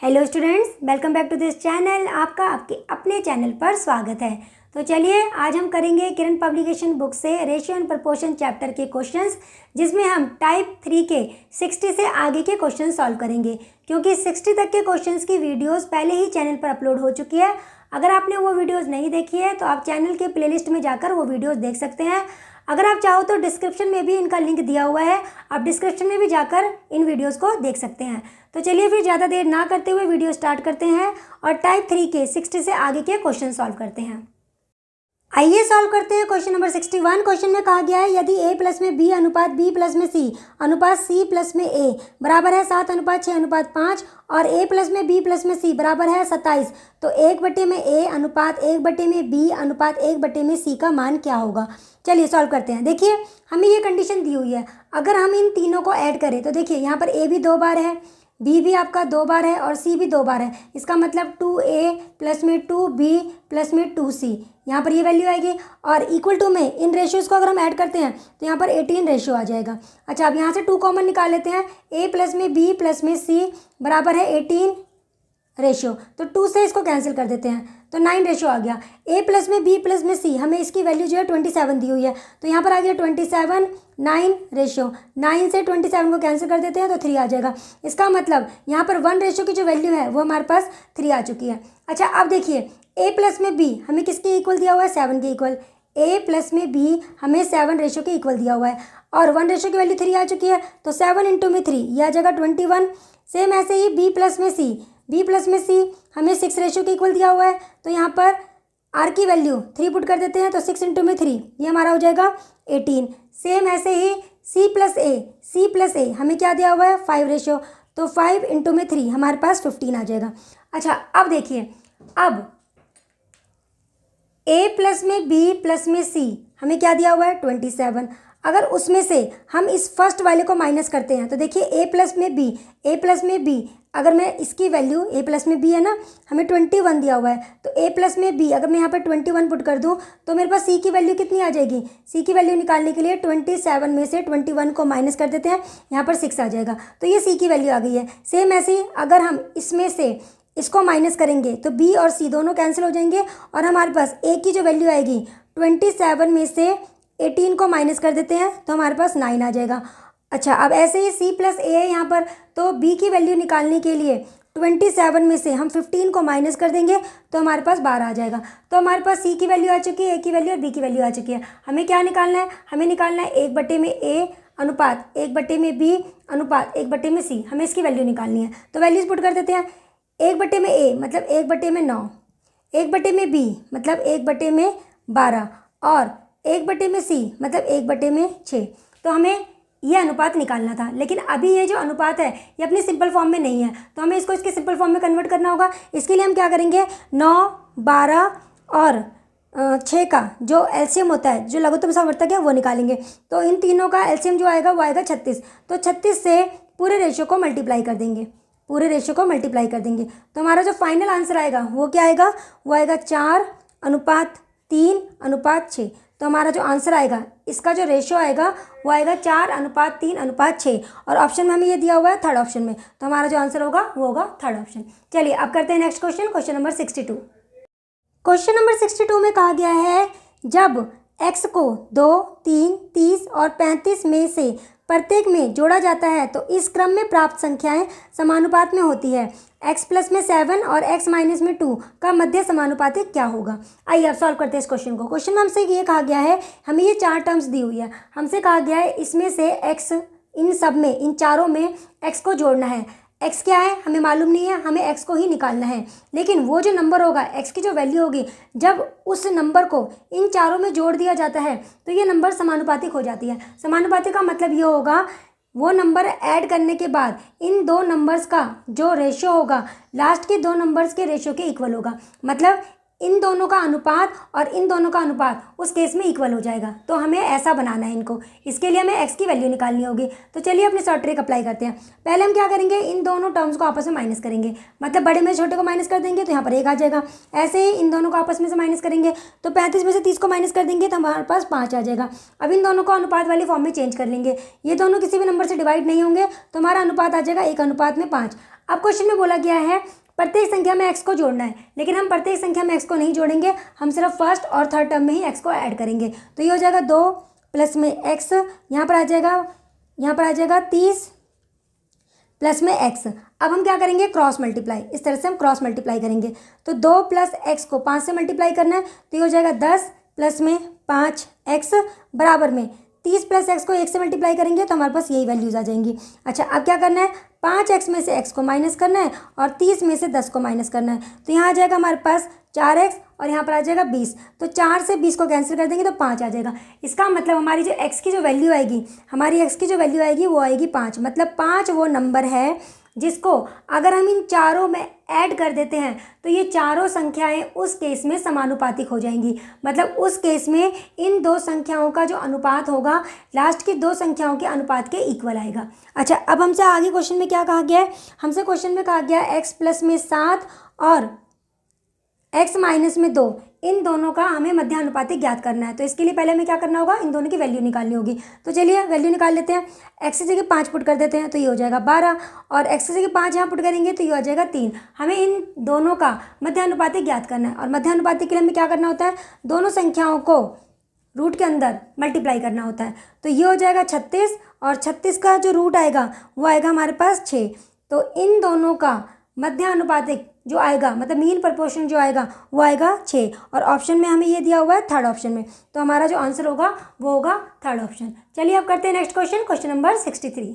Hello students, welcome back to this channel. आपका आपके अपने चैनल पर स्वागत है। तो चलिए आज हम करेंगे किरण पब्लिकेशन बुक से रेशियो एंड प्रपोर्शन चैप्टर के क्वेश्चंस, जिसमें हम टाइप 3 के 60 से आगे के क्वेश्चन सॉल्व करेंगे। क्योंकि 60 तक के क्वेश्चंस की वीडियोस पहले ही चैनल पर अपलोड हो चुकी है। अगर आपने वो वीडियोज़ नहीं देखी है तो आप चैनल के प्लेलिस्ट में जाकर वो वीडियोज़ देख सकते हैं। अगर आप चाहो तो डिस्क्रिप्शन में भी इनका लिंक दिया हुआ है, आप डिस्क्रिप्शन में भी जाकर इन वीडियोस को देख सकते हैं। तो चलिए फिर ज़्यादा देर ना करते हुए वीडियो स्टार्ट करते हैं और टाइप 3 के 60 से आगे के क्वेश्चन सॉल्व करते हैं। आइए सॉल्व करते हैं क्वेश्चन नंबर 61। क्वेश्चन में कहा गया है यदि a प्लस में b अनुपात b प्लस में c अनुपात c प्लस में a बराबर है 7:6:5 और a प्लस में b प्लस में c बराबर है 27, तो 1/a अनुपात 1/b अनुपात 1/में c का मान क्या होगा। चलिए सॉल्व करते हैं। देखिए हमें ये कंडीशन दी हुई है, अगर हम इन तीनों को ऐड करें तो देखिए यहाँ पर a भी 2 बार है, b भी आपका 2 बार है और c भी 2 बार है। इसका मतलब 2a प्लस में 2b प्लस में 2c, यहाँ पर ये वैल्यू आएगी। और इक्वल टू में इन रेशियोज़ को अगर हम ऐड करते हैं तो यहाँ पर 18 रेशियो आ जाएगा। अच्छा, अब यहाँ से 2 कॉमन निकाल लेते हैं। a प्लस में b प्लस में c बराबर है 18 रेशियो, तो 2 से इसको कैंसिल कर देते हैं तो 9 रेशियो आ गया। a प्लस में b प्लस में c, हमें इसकी वैल्यू जो है 27 दी हुई है, तो यहाँ पर आ गया 27 9 रेशियो। 9 से 27 को कैंसिल कर देते हैं तो 3 आ जाएगा। इसका मतलब यहाँ पर 1 रेशियो की जो वैल्यू है वो हमारे पास 3 आ चुकी है। अच्छा, अब देखिए a प्लस में b हमें किसके इक्वल दिया हुआ है, 7 के इक्वल। a प्लस में b हमें 7 रेशियो के इक्वल दिया हुआ है और 1 रेशियो की वैल्यू 3 आ चुकी है, तो 7 इंटू में 3 यह आ जाएगा 21। सेम ऐसे ही b प्लस में c हमें 6 रेशियो के इक्वल दिया हुआ है, तो यहाँ पर r की वैल्यू 3 पुट कर देते हैं, तो 6 इंटू में 3 ये हमारा हो जाएगा 18। सेम ऐसे ही c प्लस a हमें क्या दिया हुआ है, 5 रेशियो, तो 5 इंटू में 3 हमारे पास 15 आ जाएगा। अच्छा, अब देखिए अब a प्लस में b प्लस में c हमें क्या दिया हुआ है, 27। अगर उसमें से हम इस फर्स्ट वाले को माइनस करते हैं तो देखिए a प्लस में b अगर मैं इसकी वैल्यू a प्लस में b है ना, हमें 21 दिया हुआ है, तो a प्लस में b अगर मैं यहाँ पर 21 पुट कर दूँ तो मेरे पास c की वैल्यू कितनी आ जाएगी। c की वैल्यू निकालने के लिए 27 में से 21 को माइनस कर देते हैं, यहाँ पर 6 आ जाएगा, तो ये c की वैल्यू आ गई है। सेम ऐसे ही अगर हम इसमें से इसको माइनस करेंगे तो b और c दोनों कैंसिल हो जाएंगे और हमारे पास a की जो वैल्यू आएगी 27 में से 18 को माइनस कर देते हैं तो हमारे पास 9 आ जाएगा। अच्छा, अब ऐसे ही c प्लस a है यहाँ पर, तो b की वैल्यू निकालने के लिए 27 में से हम 15 को माइनस कर देंगे तो हमारे पास 12 आ जाएगा। तो हमारे पास c की वैल्यू आ चुकी है, a की वैल्यू और b की वैल्यू आ चुकी है। हमें क्या निकालना है, हमें निकालना है 1/में a अनुपात 1/में b अनुपात 1/में c, हमें इसकी वैल्यू निकालनी है। तो वैल्यूज पुट कर देते हैं। 1/में a मतलब 1/में 9, 1/में b मतलब 1/में 12 और 1/में c मतलब 1/में 6। तो हमें ये अनुपात निकालना था, लेकिन अभी ये जो अनुपात है ये अपनी सिंपल फॉर्म में नहीं है, तो हमें इसको इसके सिंपल फॉर्म में कन्वर्ट करना होगा। इसके लिए हम क्या करेंगे, 9, 12 और 6 का जो एलसीएम होता है, जो लघुत्तम समवर्तक है, वो निकालेंगे। तो इन तीनों का एलसीएम जो आएगा वो आएगा 36, तो 36 से पूरे रेशियो को मल्टीप्लाई कर देंगे, तो हमारा जो फाइनल आंसर आएगा वो क्या आएगा, वो आएगा 4:3:6। तो हमारा जो आंसर आएगा, इसका जो रेशियो आएगा वो आएगा 4:3:6 और ऑप्शन में हमें ये दिया हुआ है थर्ड ऑप्शन में, तो हमारा जो आंसर होगा वो होगा थर्ड ऑप्शन। चलिए अब करते हैं next question number 62। Question number 62 में कहा गया है जब x को 2, 3, 30 और 35 में से प्रत्येक में जोड़ा जाता है तो इस क्रम में प्राप्त संख्याएं समानुपात में होती है। x प्लस में 7 और x माइनस में 2 का मध्य समानुपातिक क्या होगा। आइए अब सॉल्व करते हैं इस क्वेश्चन को। क्वेश्चन में हमसे ये कहा गया है, हमें ये 4 टर्म्स दी हुई है, हमसे कहा गया है इसमें से x, इन सब में, इन चारों में x को जोड़ना है। x क्या है हमें मालूम नहीं है, हमें x को ही निकालना है, लेकिन वो जो नंबर होगा, x की जो वैल्यू होगी, जब उस नंबर को इन चारों में जोड़ दिया जाता है तो ये नंबर समानुपातिक हो जाती है। समानुपातिक का मतलब ये होगा, वो नंबर ऐड करने के बाद इन दो नंबर्स का जो रेशियो होगा लास्ट के 2 नंबर्स के रेशियो के इक्वल होगा। मतलब इन दोनों का अनुपात और इन दोनों का अनुपात उस केस में इक्वल हो जाएगा। तो हमें ऐसा बनाना है इनको, इसके लिए हमें x की वैल्यू निकालनी होगी। तो चलिए अपने शॉर्ट ट्रिक अप्लाई करते हैं। पहले हम क्या करेंगे, इन दोनों टर्म्स को आपस में माइनस करेंगे, मतलब बड़े में छोटे को माइनस कर देंगे तो यहाँ पर 1 आ जाएगा। ऐसे ही इन दोनों को आपस में से माइनस करेंगे तो 35 में से 30 को माइनस कर देंगे तो हमारे पास 5 आ जाएगा। अब इन दोनों को अनुपात वाली फॉर्म में चेंज कर लेंगे, ये दोनों किसी भी नंबर से डिवाइड नहीं होंगे तो हमारा अनुपात आ जाएगा 1:5। अब क्वेश्चन में बोला गया है प्रत्येक संख्या में x को जोड़ना है, लेकिन हम प्रत्येक संख्या में x को नहीं जोड़ेंगे, हम सिर्फ फर्स्ट और थर्ड टर्म में ही x को ऐड करेंगे। तो ये हो जाएगा 2 प्लस में x, यहाँ पर आ जाएगा 30 प्लस में x। अब हम क्या करेंगे, क्रॉस मल्टीप्लाई, इस तरह से हम क्रॉस मल्टीप्लाई करेंगे। तो 2 प्लस x को 5 से मल्टीप्लाई करना है, तो ये हो जाएगा 10 प्लस में 5x बराबर में 30 प्लस x को 1 से मल्टीप्लाई करेंगे तो हमारे पास यही वैल्यूज़ आ जाएंगी। अच्छा, अब क्या करना है, 5x में से x को माइनस करना है और 30 में से 10 को माइनस करना है। तो यहाँ आ जाएगा हमारे पास 4x और यहाँ पर आ जाएगा 20। तो 4 से 20 को कैंसिल कर देंगे तो 5 आ जाएगा। इसका मतलब हमारी जो x की जो वैल्यू आएगी वो आएगी 5। मतलब 5 वो नंबर है जिसको अगर हम इन चारों में ऐड कर देते हैं तो ये चारों संख्याएं उस केस में समानुपातिक हो जाएंगी। मतलब उस केस में इन दो संख्याओं का जो अनुपात होगा लास्ट की दो संख्याओं के अनुपात के इक्वल आएगा। अच्छा, अब हमसे आगे क्वेश्चन में क्या कहा गया है, हमसे क्वेश्चन में कहा गया है x प्लस में 7 और x माइनस में 2, इन दोनों का हमें मध्यानुपातिक ज्ञात करना है। तो इसके लिए पहले हमें क्या करना होगा, इन दोनों की वैल्यू निकालनी होगी। तो चलिए वैल्यू निकाल लेते हैं। x की जगह 5 पुट कर देते हैं तो ये हो जाएगा 12 और x की जगह 5 यहाँ पुट करेंगे तो ये हो जाएगा 3। हमें इन दोनों का मध्यानुपातिक ज्ञात करना है और मध्यानुपातिक के लिए हमें क्या करना होता है, दोनों संख्याओं को रूट के अंदर मल्टीप्लाई करना होता है। तो ये हो जाएगा 36 और 36 का जो रूट आएगा वो आएगा हमारे पास 6। तो इन दोनों का मध्यानुपातिक जो आएगा, मतलब मीन प्रपोर्शन जो आएगा वो आएगा 6 और ऑप्शन में हमें ये दिया हुआ है थर्ड ऑप्शन में। तो हमारा जो आंसर होगा वो होगा थर्ड ऑप्शन। चलिए अब करते हैं नेक्स्ट क्वेश्चन, क्वेश्चन नंबर 63।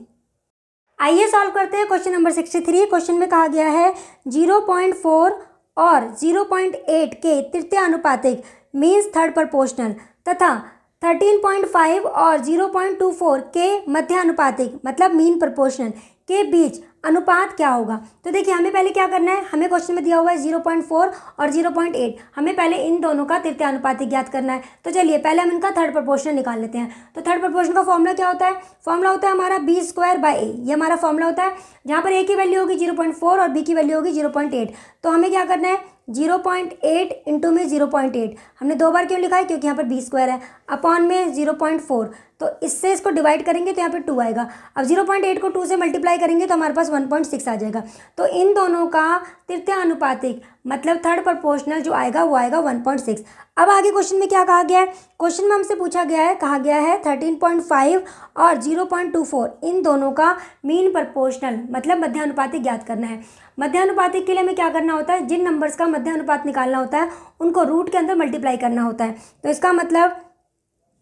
आइए सॉल्व करते हैं क्वेश्चन नंबर 63। क्वेश्चन में कहा गया है 0.4 और 0.8 के तृतीय अनुपातिक मीन्स थर्ड प्रपोर्शनल तथा 13.5 और 0.24 के मध्यानुपातिक मतलब मीन प्रपोर्शनल के बीच अनुपात क्या होगा। तो देखिए हमें पहले क्या करना है, हमें क्वेश्चन में दिया हुआ है 0.4 और 0.8, हमें पहले इन दोनों का तृतीय अनुपातिक ज्ञात करना है। तो चलिए पहले हम इनका थर्ड प्रपोर्शनल निकाल लेते हैं। तो थर्ड प्रपोर्शनल का फॉर्मूला क्या होता है, फॉर्मूला होता है हमारा b² a। ये हमारा फॉर्मूला होता है जहाँ पर a की वैल्यू होगी 0.4 और b की वैल्यू होगी 0.8। तो हमें क्या करना है, 0.8 इंटू में 0.8, हमने 2 बार क्यों लिखा है, क्योंकि यहाँ पर b² है, अपॉन में 0.4, तो इससे इसको डिवाइड करेंगे तो यहाँ पे 2 आएगा। अब 0.8 को 2 से मल्टीप्लाई करेंगे तो हमारे पास 1.6 आ जाएगा। तो इन दोनों का तृतीय अनुपातिक मतलब थर्ड प्रपोर्शनल जो आएगा वो आएगा 1.6। अब आगे क्वेश्चन में क्या कहा गया है, क्वेश्चन में हमसे पूछा गया है, कहा गया है 13.5 और 0.24 इन दोनों का मीन प्रपोर्शनल मतलब मध्यानुपातिक ज्ञात करना है। मध्यानुपातिक के लिए हमें क्या करना होता है, जिन नंबर्स का मध्यानुपात निकालना होता है उनको रूट के अंदर मल्टीप्लाई करना होता है। तो इसका मतलब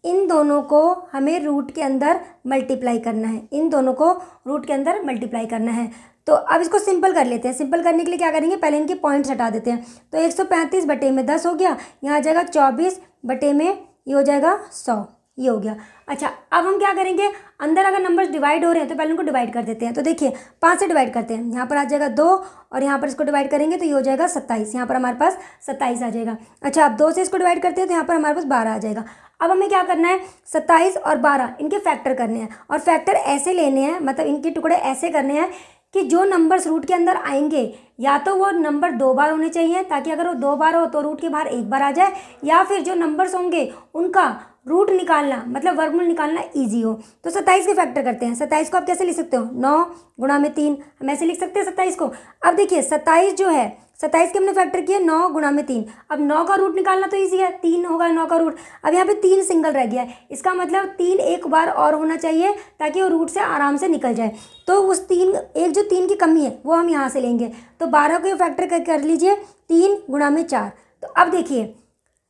इन दोनों को हमें रूट के अंदर मल्टीप्लाई करना है, इन दोनों को रूट के अंदर मल्टीप्लाई करना है। तो अब इसको सिंपल कर लेते हैं। सिंपल करने के लिए क्या करेंगे, पहले इनके पॉइंट्स हटा देते हैं। तो 135 बटे में 10 हो गया, यहाँ आ जाएगा 24 बटे में ये हो जाएगा 100, ये हो गया। अच्छा, अब हम क्या करेंगे, अंदर अगर नंबर्स डिवाइड हो रहे हैं तो पहले उनको डिवाइड कर देते हैं। तो देखिए 5 से डिवाइड करते हैं, यहाँ पर आ जाएगा 2 और यहाँ पर इसको डिवाइड करेंगे तो ये हो जाएगा 27, यहाँ पर हमारे पास 27 आ जाएगा। अच्छा, अब 2 से इसको डिवाइड करते हैं तो यहाँ पर हमारे पास 12 आ जाएगा। अब हमें क्या करना है, 27 और 12 इनके फैक्टर करने हैं और फैक्टर ऐसे लेने हैं, मतलब इनके टुकड़े ऐसे करने हैं कि जो नंबर्स रूट के अंदर आएंगे या तो वो नंबर 2 बार होने चाहिए, ताकि अगर वो 2 बार हो तो रूट के बाहर 1 बार आ जाए, या फिर जो नंबर्स होंगे उनका रूट निकालना मतलब वर्गमूल निकालना इजी हो। तो 27 के फैक्टर करते हैं। 27 को आप कैसे लिख सकते हो, 9 गुणा में 3, हम ऐसे लिख सकते हैं 27 को। अब देखिए 27 जो है, 27 के हमने फैक्टर किया 9 गुणा में 3। अब 9 का रूट निकालना तो इजी है, 3 होगा 9 का रूट। अब यहाँ पे 3 सिंगल रह गया है, इसका मतलब 3 एक बार और होना चाहिए ताकि वो रूट से आराम से निकल जाए। तो उस 3 की कमी है वो हम यहाँ से लेंगे। तो 12 को फैक्टर कर लीजिए 3 गुणा में 4। तो अब देखिए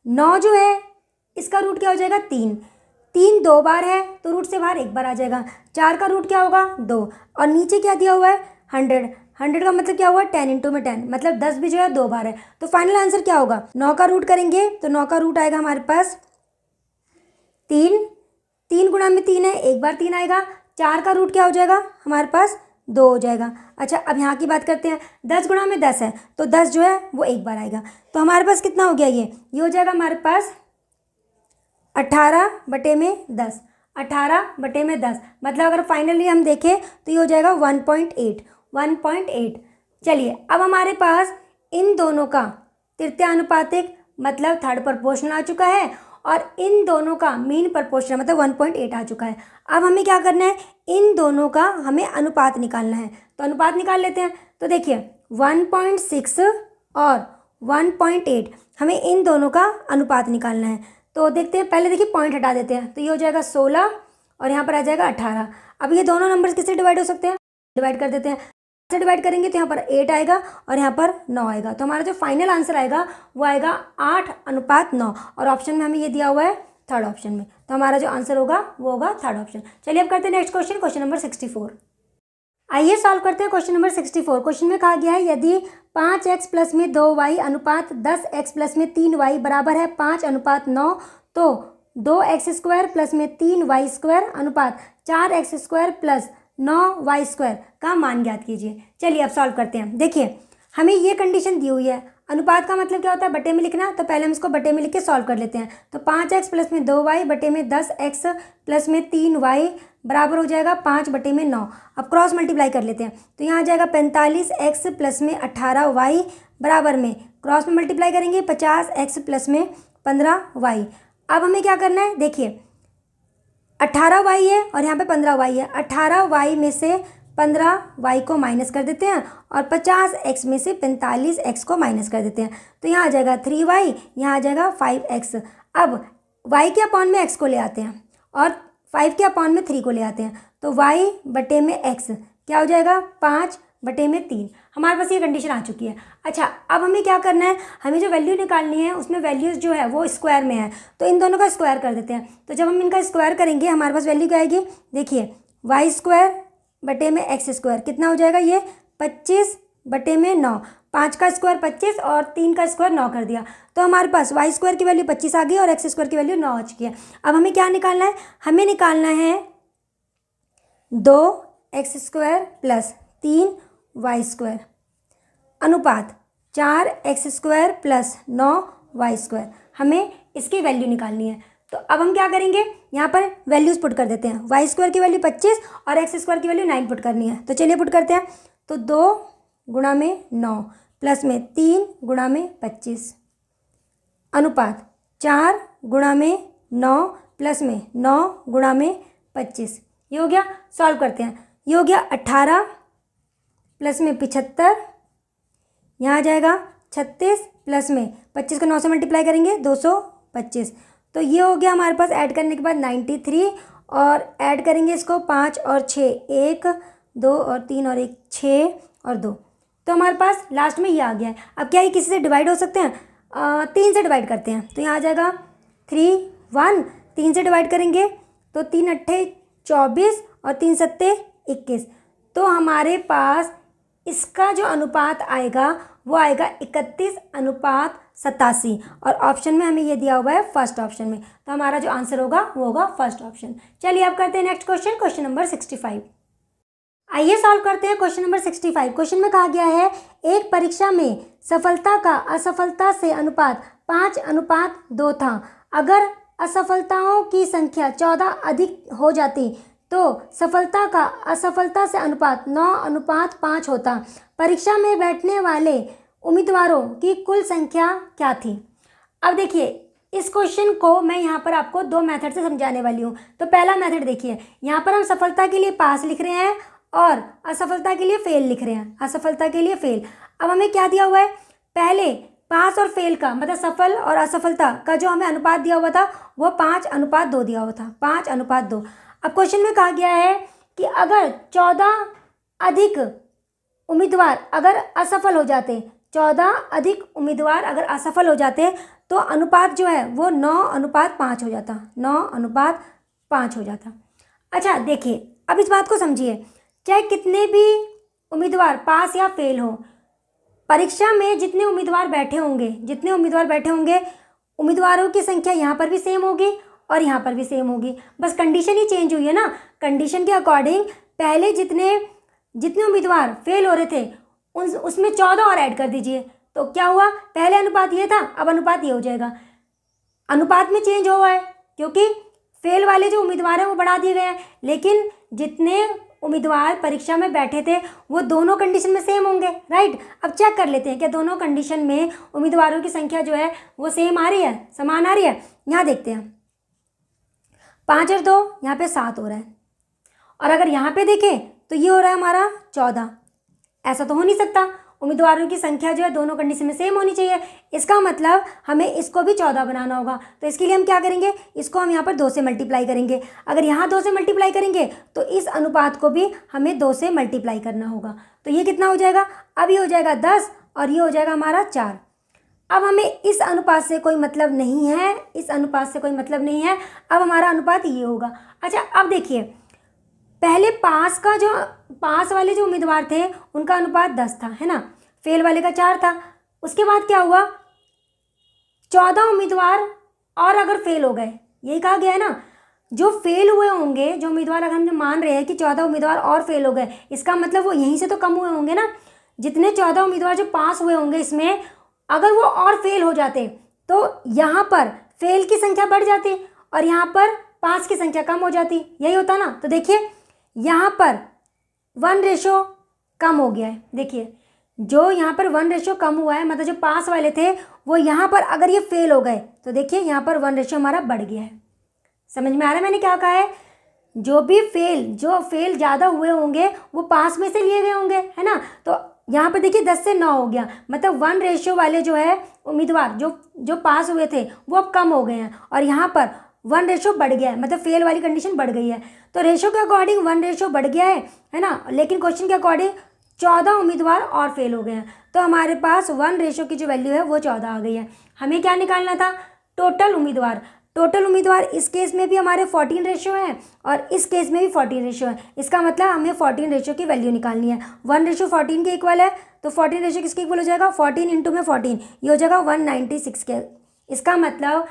9 जो है इसका रूट क्या हो जाएगा 3, 3 2 बार है तो रूट से बाहर 1 बार आ जाएगा। 4 का रूट क्या होगा 2 और नीचे क्या दिया हुआ है 100, 100 का मतलब क्या हुआ 10 इंटू में 10, मतलब 10 भी जो है 2 बार है। तो फाइनल आंसर क्या होगा, 9 का रूट करेंगे तो 9 का रूट आएगा हमारे पास 3, 3 गुणा में 3 है 1 बार 3 आएगा। 4 का रूट क्या हो जाएगा हमारे पास 2 हो जाएगा। अच्छा, अब यहाँ की बात करते हैं, 10 गुणा में 10 है तो 10 जो है वो 1 बार आएगा। तो हमारे पास कितना हो गया, ये हो जाएगा हमारे पास 18 बटे में 10, 18 बटे में 10, मतलब अगर फाइनली हम देखें तो ये हो जाएगा 1.8। चलिए अब हमारे पास इन दोनों का तृतीय अनुपातिक मतलब थर्ड प्रपोर्शनल आ चुका है और इन दोनों का मीन प्रपोर्शनल मतलब 1.8 आ चुका है। अब हमें क्या करना है, इन दोनों का हमें अनुपात निकालना है। तो अनुपात निकाल लेते हैं। तो देखिए 1.6 और 1.8 हमें इन दोनों का अनुपात निकालना है। तो देखते हैं, पहले देखिए पॉइंट हटा देते हैं, तो ये हो जाएगा 16 और यहाँ पर आ जाएगा 18। अब ये दोनों नंबर्स किससे डिवाइड हो सकते हैं, डिवाइड कर देते हैं। से डिवाइड करेंगे तो यहाँ पर 8 आएगा और यहाँ पर 9 आएगा। तो हमारा जो फाइनल आंसर आएगा वो आएगा 8:9 और ऑप्शन में हमें ये दिया हुआ है थर्ड ऑप्शन में। तो हमारा जो आंसर होगा वो होगा थर्ड ऑप्शन। चलिए अब करते हैं नेक्स्ट क्वेश्चन, क्वेश्चन नंबर 64। आइए सॉल्व करते हैं क्वेश्चन नंबर 64। क्वेश्चन में कहा गया है यदि 5x प्लस में 2y अनुपात 10x प्लस में 3y बराबर है 5:9 तो 2x² प्लस में 3y² अनुपात 4x² प्लस 9y² का मान ज्ञात कीजिए। चलिए अब सॉल्व करते हैं। देखिए हमें ये कंडीशन दी हुई है, अनुपात का मतलब क्या होता है, बटे में लिखना। तो पहले हम इसको बटे में लिख के सॉल्व कर लेते हैं। तो 5x प्लस में 2y बटे में 10x प्लस में 3y बराबर हो जाएगा 5/9। अब क्रॉस मल्टीप्लाई कर लेते हैं, तो यहाँ आ जाएगा 45x प्लस में 18y बराबर में क्रॉस में मल्टीप्लाई करेंगे 50x प्लस में 15y। अब हमें क्या करना है, देखिए 18y है और यहाँ पे 15y है। 18y में से 15y को माइनस कर देते हैं और 50x में से 45x को माइनस कर देते हैं। तो यहाँ आ जाएगा 3y, यहाँ आ जाएगा 5x। अब y के अपॉन में x को ले आते हैं और 5 के अपॉन में 3 को ले आते हैं। तो y बटे में x क्या हो जाएगा 5/3। हमारे पास ये कंडीशन आ चुकी है। अच्छा अब हमें क्या करना है, हमें जो वैल्यू निकालनी है उसमें वैल्यूज़ जो है वो स्क्वायर में है, तो इन दोनों का स्क्वायर कर देते हैं। तो जब हम इनका स्क्वायर करेंगे हमारे पास वैल्यू क्या आएगी, देखिए y² बटे में x² कितना हो जाएगा, ये 25/9। 5 का स्क्वायर 25 और 3 का स्क्वायर 9 कर दिया। तो हमारे पास y² की वैल्यू 25 आ गई और x² की वैल्यू 9 आ चुकी है। अब हमें क्या निकालना है, हमें निकालना है 2x² प्लस 3y² अनुपात 4x² प्लस 9y²। हमें इसकी वैल्यू निकालनी है। तो अब हम क्या करेंगे, यहाँ पर वैल्यूज़ पुट कर देते हैं। y² की वैल्यू 25 और x² की वैल्यू 9 पुट करनी है। तो चलिए पुट करते हैं। तो 2 गुणा में 9 प्लस में 3 गुणा में 25 अनुपात 4 गुणा में 9 प्लस में 9 गुणा में 25। ये हो गया। सॉल्व करते हैं, ये हो गया 18 प्लस में 75, यहाँ आ जाएगा 36 प्लस में 25 को 9 से मल्टीप्लाई करेंगे 225। तो ये हो गया हमारे पास। ऐड करने के बाद 93 और ऐड करेंगे इसको 5 और 6 1 2 और 3 और 1 6 और 2। तो हमारे पास लास्ट में ये आ गया है। अब क्या ये किसी से डिवाइड हो सकते हैं, 3 से डिवाइड करते हैं। तो यहाँ आ जाएगा 3 1, 3 से डिवाइड करेंगे तो 3 8 24 और 3 7 21। तो हमारे पास इसका जो अनुपात आएगा वो आएगा 31:87 और ऑप्शन में हमें ये दिया हुआ है फर्स्ट ऑप्शन में। तो हमारा जो आंसर होगा वो होगा फर्स्ट ऑप्शन। चलिए अब करते हैं नेक्स्ट क्वेश्चन, क्वेश्चन नंबर 65। आइए सॉल्व करते हैं क्वेश्चन नंबर 65। क्वेश्चन में कहा गया है एक परीक्षा में सफलता का असफलता से अनुपात 5:2 था। अगर असफलताओं की संख्या 14 अधिक हो जाती तो सफलता का असफलता से अनुपात 9:5 होता। परीक्षा में बैठने वाले उम्मीदवारों की कुल संख्या क्या थी। अब देखिए इस क्वेश्चन को मैं यहाँ पर आपको 2 मेथड से समझाने वाली हूँ। तो पहला मेथड देखिए, यहाँ पर हम सफलता के लिए पास लिख रहे हैं और असफलता के लिए फेल लिख रहे हैं, असफलता के लिए फेल। अब हमें क्या दिया हुआ है, पहले पास और फेल का मतलब सफल और असफलता का जो हमें अनुपात दिया हुआ था वो 5:2 दिया हुआ था, 5:2। अब क्वेश्चन में कहा गया है कि अगर 14 अधिक उम्मीदवार अगर असफल हो जाते, 14 अधिक उम्मीदवार अगर असफल हो जाते तो अनुपात जो है वो 9:5 हो जाता, 9:5 हो जाता। अच्छा देखिए अब इस बात को समझिए, चाहे कितने भी उम्मीदवार पास या फेल हो, परीक्षा में जितने उम्मीदवार बैठे होंगे, जितने उम्मीदवार बैठे होंगे उम्मीदवारों की संख्या यहाँ पर भी सेम होगी और यहाँ पर भी सेम होगी। बस कंडीशन ही चेंज हुई है ना। कंडीशन के अकॉर्डिंग पहले जितने उम्मीदवार फेल हो रहे थे उसमें 14 और ऐड कर दीजिए। तो क्या हुआ, पहले अनुपात ये था, अब अनुपात ये हो जाएगा। अनुपात में चेंज हुआ है क्योंकि फेल वाले जो उम्मीदवार हैं वो बढ़ा दिए गए हैं, लेकिन जितने उम्मीदवार परीक्षा में बैठे थे वो दोनों कंडीशन में सेम होंगे, राइट। अब चेक कर लेते हैं क्या दोनों कंडीशन में उम्मीदवारों की संख्या जो है वो सेम आ रही है, समान आ रही है। यहाँ देखते हैं 5 और 2 यहाँ पे 7 हो रहा है और अगर यहाँ पे देखें तो ये हो रहा है हमारा 14। ऐसा तो हो नहीं सकता, उम्मीदवारों की संख्या जो है दोनों कंडीशन में सेम होनी चाहिए। इसका मतलब हमें इसको भी 14 बनाना होगा। तो इसके लिए हम क्या करेंगे, इसको हम यहाँ पर 2 से मल्टीप्लाई करेंगे। अगर यहाँ 2 से मल्टीप्लाई करेंगे तो इस अनुपात को भी हमें 2 से मल्टीप्लाई करना होगा। तो ये कितना हो जाएगा, अब ये हो जाएगा 10 और ये हो जाएगा हमारा 4। अब हमें इस अनुपात से कोई मतलब नहीं है, इस अनुपात से कोई मतलब नहीं है। अब हमारा अनुपात ये होगा। अच्छा, अब देखिए, पहले पास वाले जो उम्मीदवार थे उनका अनुपात 10 था, है ना, फेल वाले का 4 था। उसके बाद क्या हुआ, 14 उम्मीदवार और अगर फेल हो गए, यही कहा गया है ना, जो फेल हुए होंगे, जो उम्मीदवार, अगर हम मान रहे हैं कि 14 उम्मीदवार और फेल हो गए, इसका मतलब वो यहीं से तो कम हुए होंगे ना। जितने 14 उम्मीदवार जो पास हुए होंगे इसमें, अगर वो और फेल हो जाते तो यहाँ पर फेल की संख्या बढ़ जाती और यहाँ पर पास की संख्या कम हो जाती, यही होता ना। तो देखिए यहाँ पर 1 रेशो कम हो गया है। देखिए जो यहाँ पर 1 रेशो कम हुआ है, मतलब जो पास वाले थे वो यहाँ पर अगर ये फेल हो गए तो देखिए यहाँ पर 1 रेशो हमारा बढ़ गया है। समझ में आ रहा है मैंने क्या कहा है, जो फेल ज़्यादा हुए होंगे वो पास में से लिए गए होंगे, है ना। तो यहाँ पर देखिए 10 से 9 हो गया, मतलब 1 रेशो वाले जो है उम्मीदवार जो पास हुए थे वो अब कम हो गए हैं और यहाँ पर 1 रेशो बढ़ गया है, मतलब फेल वाली कंडीशन बढ़ गई है। तो रेशो के अकॉर्डिंग 1 रेशो बढ़ गया है ना, लेकिन क्वेश्चन के अकॉर्डिंग 14 उम्मीदवार और फेल हो गए हैं। तो हमारे पास 1 रेशो की जो वैल्यू है वो 14 आ गई है। हमें क्या निकालना था, टोटल उम्मीदवार। इस केस में भी हमारे 14 रेशो है और इस केस में भी 14 रेशो है। इसका मतलब हमें 14 रेशो की वैल्यू निकालनी है। 1 रेशो 14 के इक्वल है, तो 14 रेशो किसके इक्वल हो जाएगा, 14 इंटू में 14, ये हो जाएगा 196 के। इसका मतलब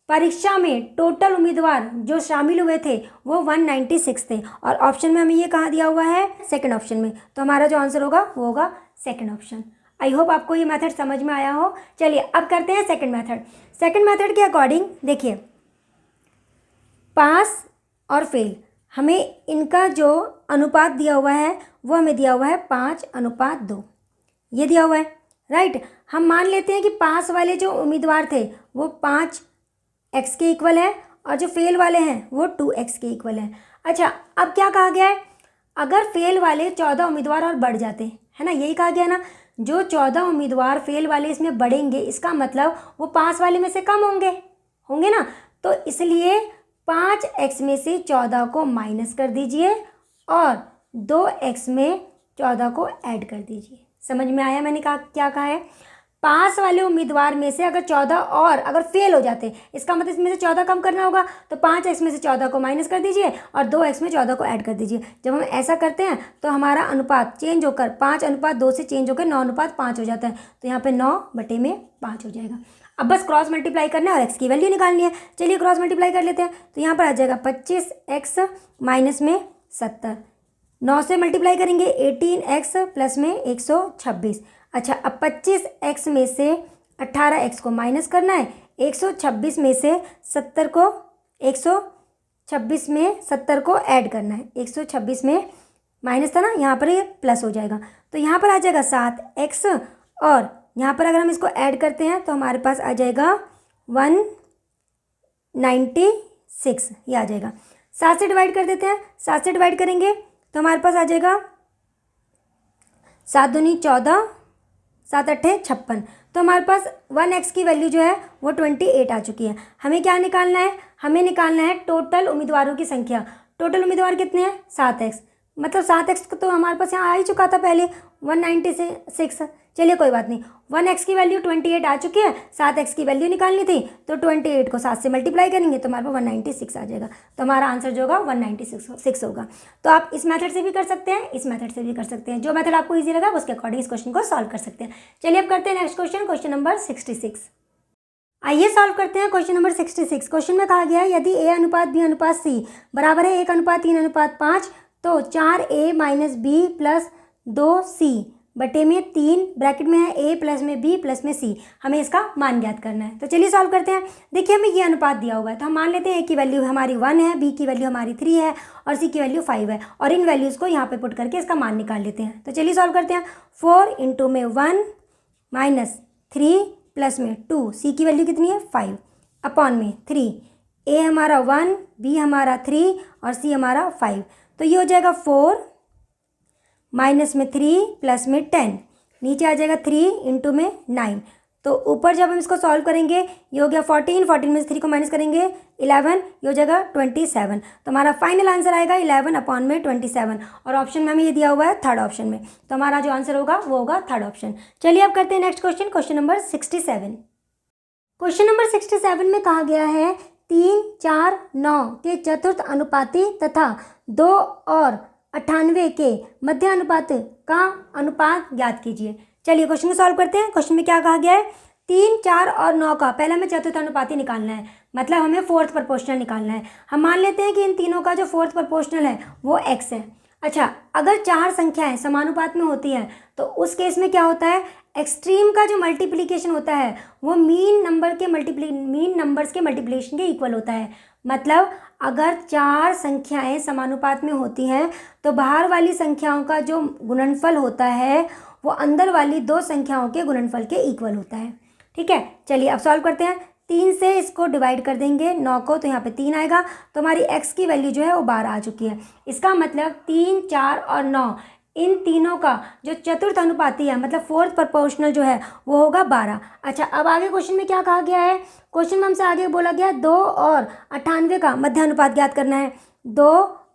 परीक्षा में टोटल उम्मीदवार जो शामिल हुए थे वो 196 थे और ऑप्शन में हमें ये कहाँ दिया हुआ है, सेकंड ऑप्शन में। तो हमारा जो आंसर होगा वो होगा सेकंड ऑप्शन। आई होप आपको ये मेथड समझ में आया हो। चलिए अब करते हैं सेकंड मेथड। सेकंड मेथड के अकॉर्डिंग देखिए, पास और फेल, हमें इनका जो अनुपात दिया हुआ है वो हमें दिया हुआ है 5:2, ये दिया हुआ है, राइट। हम मान लेते हैं कि पास वाले जो उम्मीदवार थे वो 5x के इक्वल है और जो फेल वाले हैं वो 2x के इक्वल है। अच्छा, अब क्या कहा गया है, अगर फेल वाले 14 उम्मीदवार और बढ़ जाते, है ना, यही कहा गया ना, जो 14 उम्मीदवार फेल वाले इसमें बढ़ेंगे, इसका मतलब वो पास वाले में से कम होंगे ना। तो इसलिए 5x में से 14 को माइनस कर दीजिए और 2x में 14 को ऐड कर दीजिए। समझ में आया मैंने क्या कहा है, पास वाले उम्मीदवार में से अगर 14 और अगर फेल हो जाते, इसका मतलब इसमें से 14 कम करना होगा, तो 5x में से 14 को माइनस कर दीजिए और 2x में 14 को ऐड कर दीजिए। जब हम ऐसा करते हैं तो हमारा अनुपात चेंज होकर 5:2 से चेंज होकर 9:5 हो जाता है। तो यहाँ पे 9/5 हो जाएगा। अब बस क्रॉस मल्टीप्लाई करना है और x की वैल्यू निकालनी है। चलिए क्रॉस मल्टीप्लाई कर लेते हैं। तो यहाँ पर आ जाएगा 25x माइनस में 70, 9 से मल्टीप्लाई करेंगे 18x प्लस में 126। अच्छा, अब 25x में से 18x को माइनस करना है, 126 में से 70 को 126 में 70 को ऐड करना है। 126 में माइनस था ना, यहाँ पर ये प्लस हो जाएगा। तो यहाँ पर आ जाएगा 7x और यहाँ पर अगर हम इसको ऐड करते हैं तो हमारे पास आ जाएगा 196, ये आ जाएगा। 7 से डिवाइड कर देते हैं, 7 से डिवाइड करेंगे तो हमारे पास आ जाएगा 7 दूनी 14, 7 अट्ठे 56। तो हमारे पास 1x की वैल्यू जो है वो 28 आ चुकी है। हमें क्या निकालना है, हमें निकालना है टोटल उम्मीदवारों की संख्या। टोटल उम्मीदवार कितने हैं, 7x, मतलब 7x तो हमारे पास यहाँ आ ही चुका था पहले 196। चलिए कोई बात नहीं, 1x की वैल्यू 28 आ चुकी है, 7x की वैल्यू निकालनी थी, तो 28 को 7 से मल्टीप्लाई करेंगे तो हमारे पास 196 आ जाएगा। तो हमारा आंसर जो होगा 196 होगा। तो आप इस मेथड से भी कर सकते हैं, इस मेथड से भी कर सकते हैं, जो मेथड आपको ईजी लगा उसके अकॉर्डिंग इस क्वेश्चन को सॉल्व कर सकते हैं। चलिए अब करते हैं नेक्स्ट क्वेश्चन, क्वेश्चन नंबर 66। आइए सॉल्व करते हैं क्वेश्चन नंबर 66। क्वेश्चन में कहा गया है यदि a अनुपात b अनुपात c बराबर है 1:3:5, तो 4a minus b plus 2c बटे में 3 ब्रैकेट में है a प्लस में b प्लस में c, हमें इसका मान ज्ञात करना है। तो चलिए सॉल्व करते हैं। देखिए हमें ये अनुपात दिया हुआ है, तो हम मान लेते हैं a की वैल्यू हमारी 1 है, b की वैल्यू हमारी 3 है और c की वैल्यू 5 है और इन वैल्यूज़ को यहाँ पे पुट करके इसका मान निकाल लेते हैं। तो चलिए सॉल्व करते हैं। 4 इंटू में 1 माइनस 3 प्लस में 2, c की वैल्यू कितनी है 5 अपॉन में 3, a हमारा 1, b हमारा 3 और c हमारा 5। तो ये हो जाएगा 4 माइनस में 3 प्लस में 10, नीचे आ जाएगा 3 इंटू में 9। तो ऊपर जब हम इसको सॉल्व करेंगे ये हो गया 14, 14 में से 3 को माइनस करेंगे 11, ये हो जाएगा 27। तो हमारा फाइनल आंसर आएगा 11 अपॉन में 27, और ऑप्शन में हमें ये दिया हुआ है थर्ड ऑप्शन में, तो हमारा जो आंसर होगा वो होगा थर्ड ऑप्शन। चलिए अब करते हैं next question, question number 67। Question number 67 में कहा गया है 3, 4, 9 के चतुर्थ अनुपाती तथा 2 और 98 के मध्य अनुपात का अनुपात ज्ञात कीजिए। चलिए क्वेश्चन को सॉल्व करते हैं। क्वेश्चन में क्या कहा गया है, 3, 4 और 9 का पहले हमें चतुर्थ अनुपाती निकालना है, मतलब हमें फोर्थ प्रोपोर्शनल निकालना है। हम मान लेते हैं कि इन तीनों का जो फोर्थ प्रोपोर्शनल है वो x है। अच्छा, अगर 4 संख्याएं समानुपात में होती हैं तो उस केस में क्या होता है, एक्सट्रीम का जो मल्टीप्लिकेशन होता है वो मीन नंबर्स के मल्टीप्लिकेशन के इक्वल होता है। मतलब अगर 4 संख्याएं समानुपात में होती हैं तो बाहर वाली संख्याओं का जो गुणनफल होता है वो अंदर वाली 2 संख्याओं के गुणनफल के इक्वल होता है। ठीक है, चलिए अब सॉल्व करते हैं। 3 से इसको डिवाइड कर देंगे 9 को, तो यहाँ पे 3 आएगा, तो हमारी x की वैल्यू जो है वो 12 आ चुकी है। इसका मतलब 3, 4 और 9 इन तीनों का जो चतुर्थ अनुपाती है, मतलब फोर्थ प्रोपोर्शनल जो है वो होगा 12। अच्छा, अब आगे क्वेश्चन में क्या कहा गया है, क्वेश्चन में हमसे आगे बोला गया 2 और 98 का मध्य अनुपात ज्ञात करना है। 2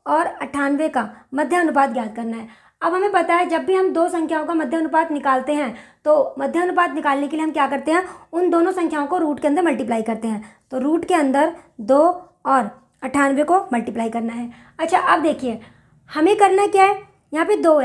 और 98 का मध्य अनुपात ज्ञात करना है। अब हमें पता है जब भी हम 2 संख्याओं का मध्य अनुपात निकालते हैं तो मध्य अनुपात निकालने के लिए हम क्या करते हैं, उन दोनों संख्याओं को रूट के अंदर मल्टीप्लाई करते हैं। तो रूट के अंदर 2 और 98 को मल्टीप्लाई करना है। अच्छा, अब देखिए हमें करना क्या है, यहाँ पे 2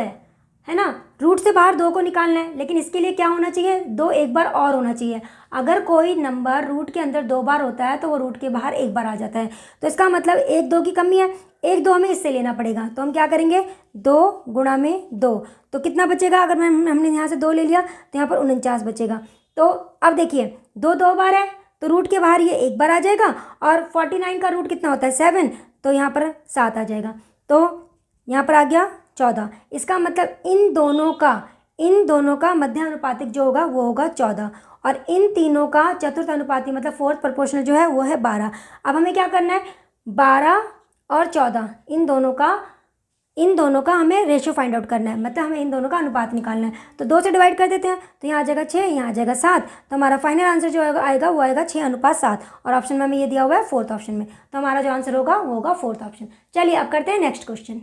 है ना, रूट से बाहर 2 को निकालना है, लेकिन इसके लिए क्या होना चाहिए, 2 एक बार और होना चाहिए। अगर कोई नंबर रूट के अंदर 2 बार होता है तो वो रूट के बाहर 1 बार आ जाता है, तो इसका मतलब 1 2 की कमी है, 1 2 हमें इससे लेना पड़ेगा। तो हम क्या करेंगे, 2 गुणा में 2, तो कितना बचेगा, अगर हमने यहाँ से 2 ले लिया तो यहाँ पर 49 बचेगा। तो अब देखिए 2 2 बार है तो रूट के बाहर ये 1 बार आ जाएगा, और 49 का रूट कितना होता है 7, तो यहाँ पर 7 आ जाएगा, तो यहाँ पर आ गया 14। इसका मतलब इन दोनों का मध्य अनुपातिक जो होगा वो होगा 14, और इन तीनों का चतुर्थ अनुपाती मतलब फोर्थ प्रोपोर्शनल जो है वो है 12। अब हमें क्या करना है, 12 और 14 इन दोनों का हमें रेशियो फाइंड आउट करना है, मतलब हमें इन दोनों का अनुपात निकालना है। तो 2 से डिवाइड कर देते हैं, तो यहाँ आ जाएगा 6, यहाँ आ जाएगा 7, तो हमारा फाइनल आंसर जो आएगा वो आएगा 6:7, और ऑप्शन में हमें ये दिया हुआ है फोर्थ ऑप्शन में, तो हमारा जो आंसर होगा वो होगा फोर्थ ऑप्शन। चलिए अब करते हैं नेक्स्ट क्वेश्चन।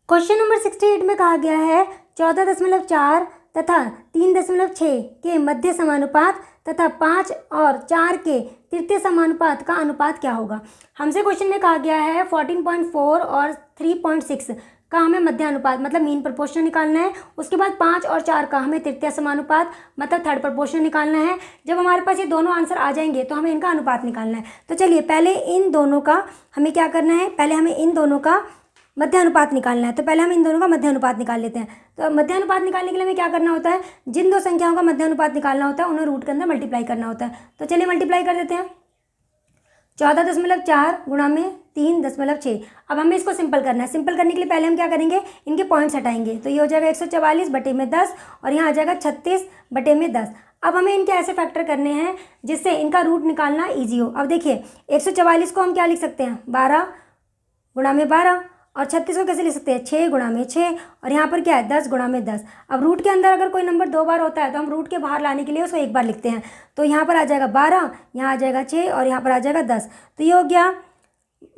क्वेश्चन नंबर 68 में कहा गया है 14.4 तथा 3.6 के मध्य समानुपात तथा 5 और 4 के तृतीय समानुपात का अनुपात क्या होगा। हमसे क्वेश्चन में कहा गया है 14.4 और 3.6 का हमें मध्य अनुपात मतलब मीन प्रोपोर्शनल निकालना है। उसके बाद 5 और 4 का हमें तृतीय समानुपात मतलब थर्ड प्रोपोर्शनल निकालना है। जब हमारे पास ये दोनों आंसर आ जाएंगे तो हमें इनका अनुपात निकालना है। तो चलिए पहले इन दोनों का हमें क्या करना है, पहले हमें इन दोनों का मध्य अनुपात निकालना है। तो पहले हम इन दोनों का मध्य अनुपात निकाल लेते हैं। तो मध्य अनुपात निकालने के लिए हमें क्या करना होता है, जिन 2 संख्याओं का मध्य अनुपात निकालना होता है उन्हें रूट के अंदर मल्टीप्लाई करना होता है। तो चलिए मल्टीप्लाई कर देते हैं, 14.4 गुणा में 3.6। अब हमें इसको सिंपल करना है। सिंपल करने के लिए पहले हम क्या करेंगे, इनके पॉइंट्स हटाएंगे। तो ये हो जाएगा 144/10 और यहाँ आ जाएगा 36/10। अब हमें इनके ऐसे फैक्टर करने हैं जिससे इनका रूट निकालना ईजी हो। अब देखिए 144 को हम क्या लिख सकते हैं, 12 गुणा में 12, और 36 को कैसे लिख सकते हैं, 6 गुणा में 6, और यहाँ पर क्या है 10 गुणा में 10। अब रूट के अंदर अगर कोई नंबर 2 बार होता है तो हम रूट के बाहर लाने के लिए उसको 1 बार लिखते हैं। तो यहाँ पर आ जाएगा 12, यहाँ आ जाएगा 6 और यहाँ पर आ जाएगा 10। तो ये हो गया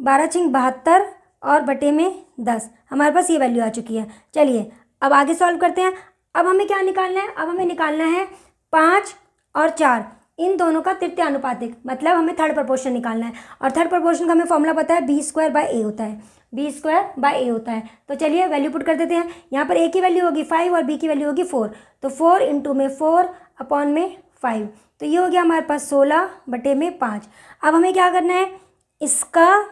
12 × 72 और बटे में 10। हमारे पास ये वैल्यू आ चुकी है। चलिए अब आगे सॉल्व करते हैं। अब हमें क्या निकालना है, अब हमें निकालना है 5 और 4 इन दोनों का तृतीय अनुपातिक मतलब हमें थर्ड प्रोपोर्शन निकालना है। और थर्ड प्रोपोर्शन का हमें फॉर्मूला पता है, b²/a होता है, b²/a होता है। तो चलिए वैल्यू पुट कर देते हैं। यहाँ पर a की वैल्यू होगी 5 और b की वैल्यू होगी 4। तो 4 × में 4 अपॉन में 5, तो ये हो गया हमारे पास 16/5। अब हमें क्या करना है, इसका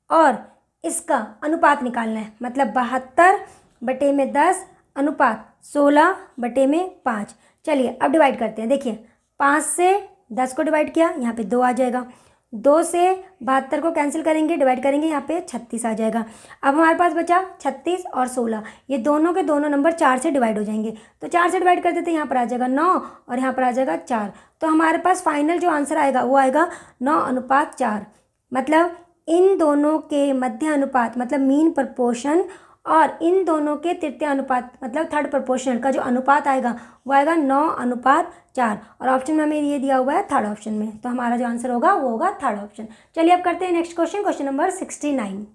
और इसका अनुपात निकालना है, मतलब 72/10 अनुपात 16/5। चलिए अब डिवाइड करते हैं। देखिए 5 से 10 को डिवाइड किया, यहाँ पे 2 आ जाएगा। 2 से 72 को कैंसिल करेंगे, डिवाइड करेंगे, यहाँ पे 36 आ जाएगा। अब हमारे पास बचा 36 और 16, ये दोनों के दोनों नंबर 4 से डिवाइड हो जाएंगे। तो 4 से डिवाइड कर देते हैं, यहाँ पर आ जाएगा 9 और यहाँ पर आ जाएगा 4। तो हमारे पास फाइनल जो आंसर आएगा वो आएगा 9:4। मतलब इन दोनों के मध्य अनुपात मतलब मीन प्रपोर्शन और इन दोनों के तृतीय अनुपात मतलब थर्ड प्रोपोर्शनल का जो अनुपात आएगा वो आएगा 9:4। और ऑप्शन में हमें ये दिया हुआ है थर्ड ऑप्शन में, तो हमारा जो आंसर होगा वो होगा थर्ड ऑप्शन। चलिए अब करते हैं next question, question number 69।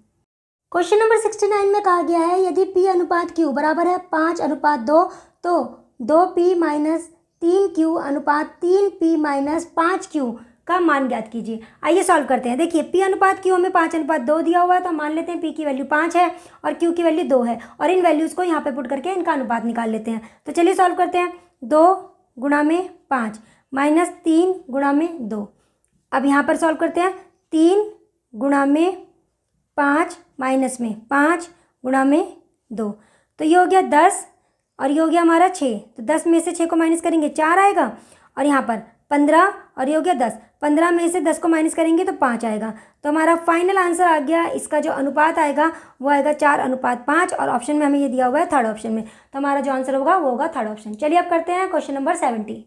Question number 69 में कहा गया है यदि P अनुपात Q बराबर है 5:2 तो 2P माइनस 3Q अनुपात 3P माइनस 5Q का मान ज्ञात कीजिए। आइए सॉल्व करते हैं। देखिए P अनुपात Q हमें 5:2 दिया हुआ है, तो मान लेते हैं P की वैल्यू 5 है और Q की वैल्यू 2 है, और इन वैल्यूज़ को यहाँ पे पुट करके इनका अनुपात निकाल लेते हैं। तो चलिए सॉल्व करते हैं। 2 गुणा में 5 माइनस 3 गुणा में 2। अब यहाँ पर सॉल्व करते हैं। 3 गुणा में 5 माइनस में 5 गुणा में 2, तो ये हो गया 10 और ये हो गया हमारा 6। तो 10 में से 6 को माइनस करेंगे 4 आएगा, और यहाँ पर 15 और ये हो गया 10। 15 में से 10 को माइनस करेंगे तो 5 आएगा। तो हमारा फाइनल आंसर आ गया, इसका जो अनुपात आएगा वो आएगा 4:5, और ऑप्शन में हमें ये दिया हुआ है थर्ड ऑप्शन में, तो हमारा जो आंसर होगा वो होगा थर्ड ऑप्शन। चलिए अब करते हैं क्वेश्चन नंबर 70।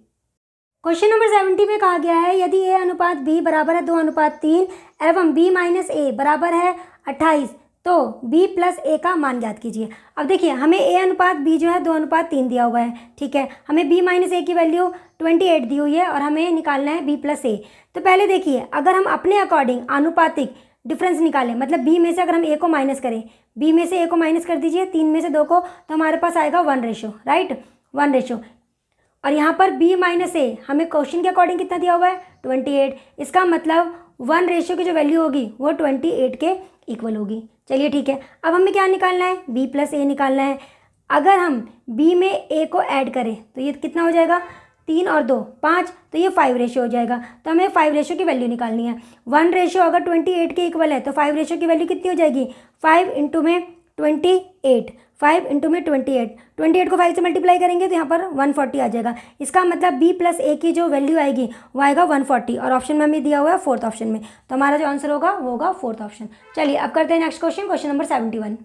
क्वेश्चन नंबर 70 में कहा गया है यदि A अनुपात B बराबर है 2:3 एवं B माइनस A बराबर है 28 तो B प्लस A का मान ज्ञात कीजिए। अब देखिए हमें A अनुपात B जो है 2:3 दिया हुआ है, ठीक है। हमें B माइनस A की वैल्यू 28 दी हुई है और हमें निकालना है B प्लस A। तो पहले देखिए अगर हम अपने अकॉर्डिंग आनुपातिक डिफरेंस निकालें, मतलब B में से अगर हम A को माइनस करें, B में से A को माइनस कर दीजिए 3 में से 2 को, तो हमारे पास आएगा 1:, राइट, 1:। और यहाँ पर B माइनस A हमें क्वेश्चन के अकॉर्डिंग कितना दिया हुआ है 28, इसका मतलब 1:, की जो वैल्यू होगी वो 28 के इक्वल होगी। चलिए ठीक है, अब हमें क्या निकालना है, B प्लस A निकालना है। अगर हम B में A को ऐड करें तो ये कितना हो जाएगा, 3 और 2 5, तो ये 5:, हो जाएगा। तो हमें 5:, की वैल्यू निकालनी है। 1:, अगर 28 के इक्वल है तो 5:, की वैल्यू कितनी हो जाएगी, 5 इंटू में 28, 5 इंटू में 28 को 5 से मल्टीप्लाई करेंगे तो यहाँ पर 140 आ जाएगा। इसका मतलब B प्लस A की जो वैल्यू आएगी वो आएगा 140, और ऑप्शन में हमें दिया हुआ है फोर्थ ऑप्शन में, तो हमारा जो आंसर होगा वो होगा फोर्थ ऑप्शन। चलिए अब करते हैं नेक्स्ट क्वेश्चन, क्वेश्चन नंबर 71।